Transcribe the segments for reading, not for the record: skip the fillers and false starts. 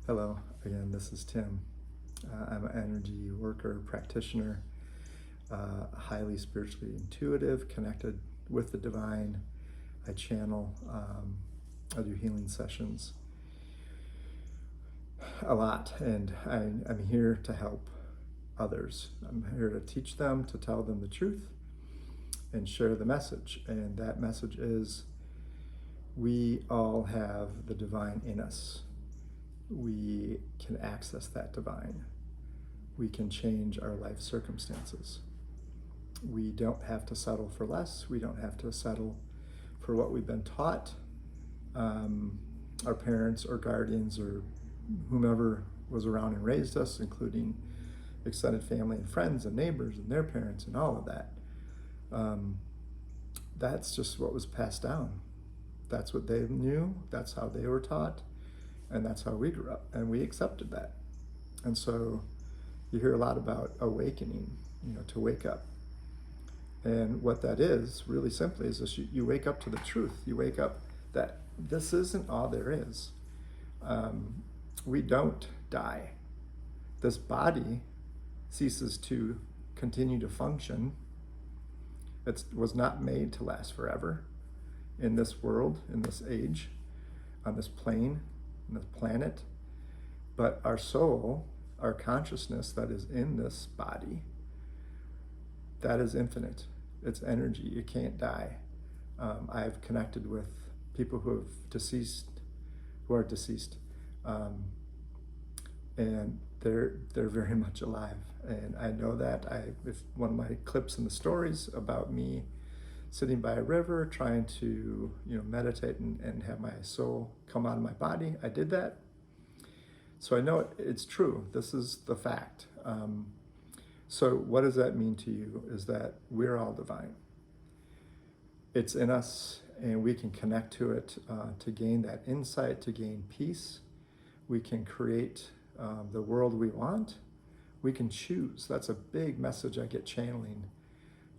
Hello, again, this is Tim. I'm an energy worker, practitioner, highly spiritually intuitive, connected with the divine. I channel, I do healing sessions a lot, and I'm here to help others. I'm here to teach them, to tell them the truth, and share the message. And that message is we all have the divine in us. We can access that divine. We can change our life circumstances. We don't have to settle for less. We don't have to settle for what we've been taught. Our parents or guardians or whomever was around and raised us, including extended family and friends and neighbors and their parents and all of that. That's just what was passed down. That's what they knew. That's how they were taught. And that's how we grew up. And we accepted that. And so you hear a lot about awakening, to wake up. And what that is, really simply, is this: you wake up to the truth. You wake up that this isn't all there is. We don't die. This body ceases to continue to function. It was not made to last forever in this world, in this age, on this plane, on this planet. But our soul, our consciousness that is in this body, that is infinite. It's energy. It can't die. I've connected with people who are deceased, and they're very much alive. And I know that. If one of my clips in the stories about me sitting by a river trying to meditate and have my soul come out of my body, I did that. So I know it's true. This is the fact. So what does that mean to you? Is that we're all divine. It's in us, and we can connect to it to gain that insight, to gain peace. We can create the world we want. We can choose. That's a big message I get channeling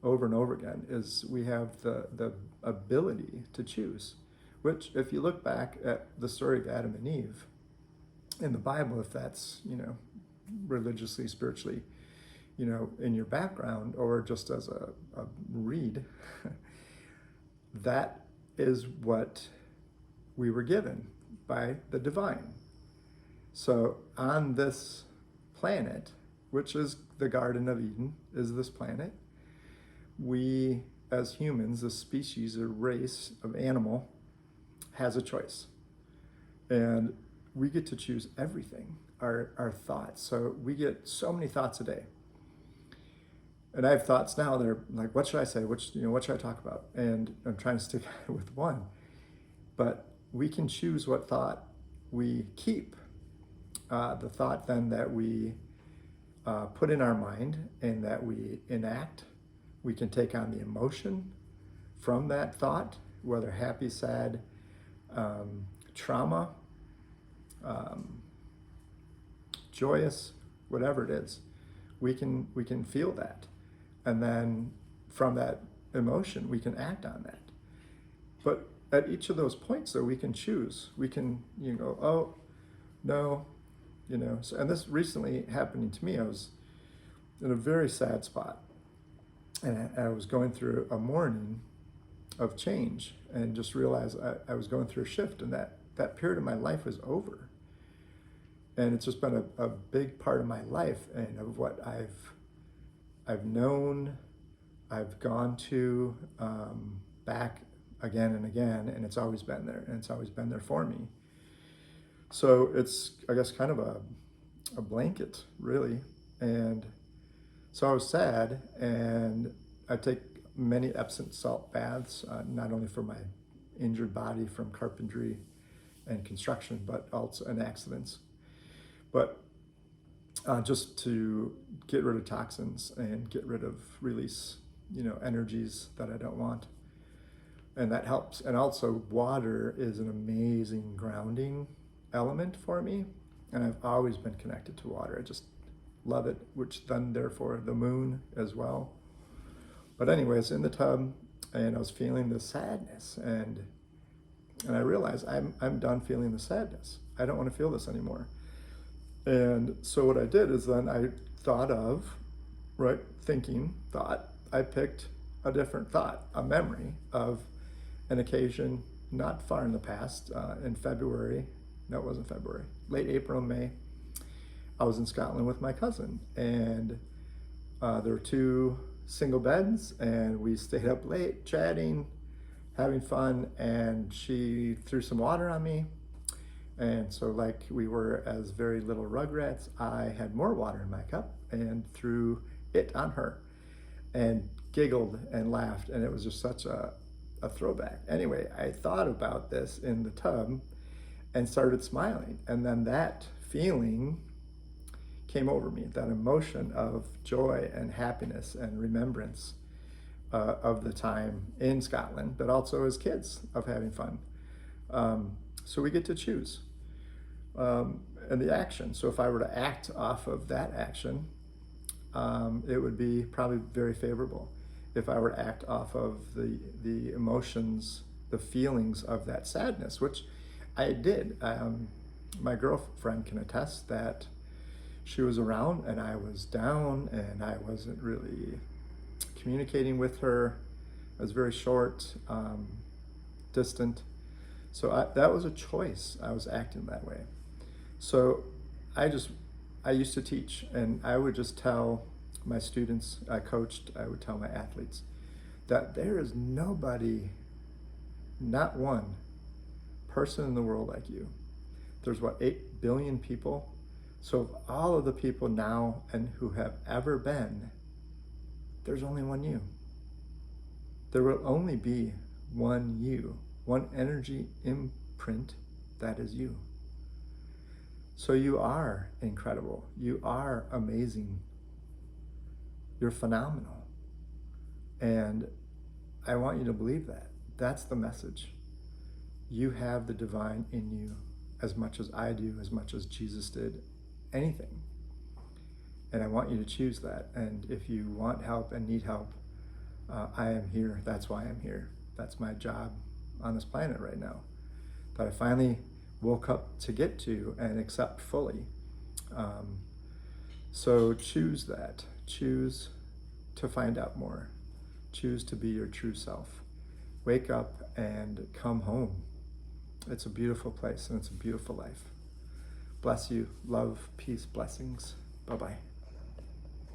over and over again, is we have the ability to choose. Which, if you look back at the story of Adam and Eve in the Bible, if that's religiously, spiritually, in your background, or just as a read, that is what we were given by the divine. So on this planet, which is the Garden of Eden, is this planet, we as humans, a species, a race of animal, has a choice. And we get to choose everything, our thoughts. So we get so many thoughts a day. And I have thoughts now that are like, what should I say? What should I talk about? And I'm trying to stick with one. But we can choose what thought we keep. The thought then that we put in our mind and that we enact, we can take on the emotion from that thought, whether happy, sad, trauma, joyous, whatever it is. We can feel that. And then from that emotion, we can act on that. But at each of those points, though, we can choose. We can, go, oh, no, So, and this recently happening to me. I was in a very sad spot. And I was going through a morning of change and just realized I was going through a shift, and that period of my life was over. And it's just been a big part of my life and of what I've known, I've gone to back again and again, and it's always been there, and it's always been there for me. So it's, I guess, kind of a blanket, really. And so I was sad, and I take many Epsom salt baths, not only for my injured body from carpentry and construction, but also and accidents. But just to get rid of toxins and get rid of release, energies that I don't want. And that helps. And also water is an amazing grounding element for me. And I've always been connected to water. I just love it, which then therefore the moon as well. But anyways, in the tub, and I was feeling the sadness, and I realized I'm done feeling the sadness. I don't want to feel this anymore. And so what I did is then I thought of, right, I picked a different thought, a memory of an occasion not far in the past, in February. No, it wasn't February. Late April, May. I was in Scotland with my cousin, and there were two single beds, and we stayed up late chatting, having fun, and she threw some water on me. And so, like we were as very little rugrats, I had more water in my cup and threw it on her and giggled and laughed. And it was just such a throwback. Anyway, I thought about this in the tub and started smiling. And then that feeling came over me, that emotion of joy and happiness and remembrance of the time in Scotland, but also as kids of having fun. So we get to choose. And the action. So if I were to act off of that action, it would be probably very favorable. If I were to act off of the emotions, the feelings of that sadness, which I did. My girlfriend can attest that she was around and I was down and I wasn't really communicating with her. I was very short, distant. So that was a choice. I was acting that way. So I used to teach, and I would just tell my students, I would tell my athletes that there is nobody, not one person in the world like you. There's 8 billion people. So of all of the people now and who have ever been, there's only one you. There will only be one you, one energy imprint that is you. So you are incredible. You are amazing. You're phenomenal. And I want you to believe that. That's the message. You have the divine in you as much as I do, as much as Jesus did, anything. And I want you to choose that. And if you want help and need help, I am here. That's why I'm here. That's my job on this planet right now, that I finally woke up to get to and accept fully. So choose that. Choose to find out more. Choose to be your true self. Wake up and come home. It's a beautiful place and it's a beautiful life. Bless you. Love, peace, blessings. Bye-bye.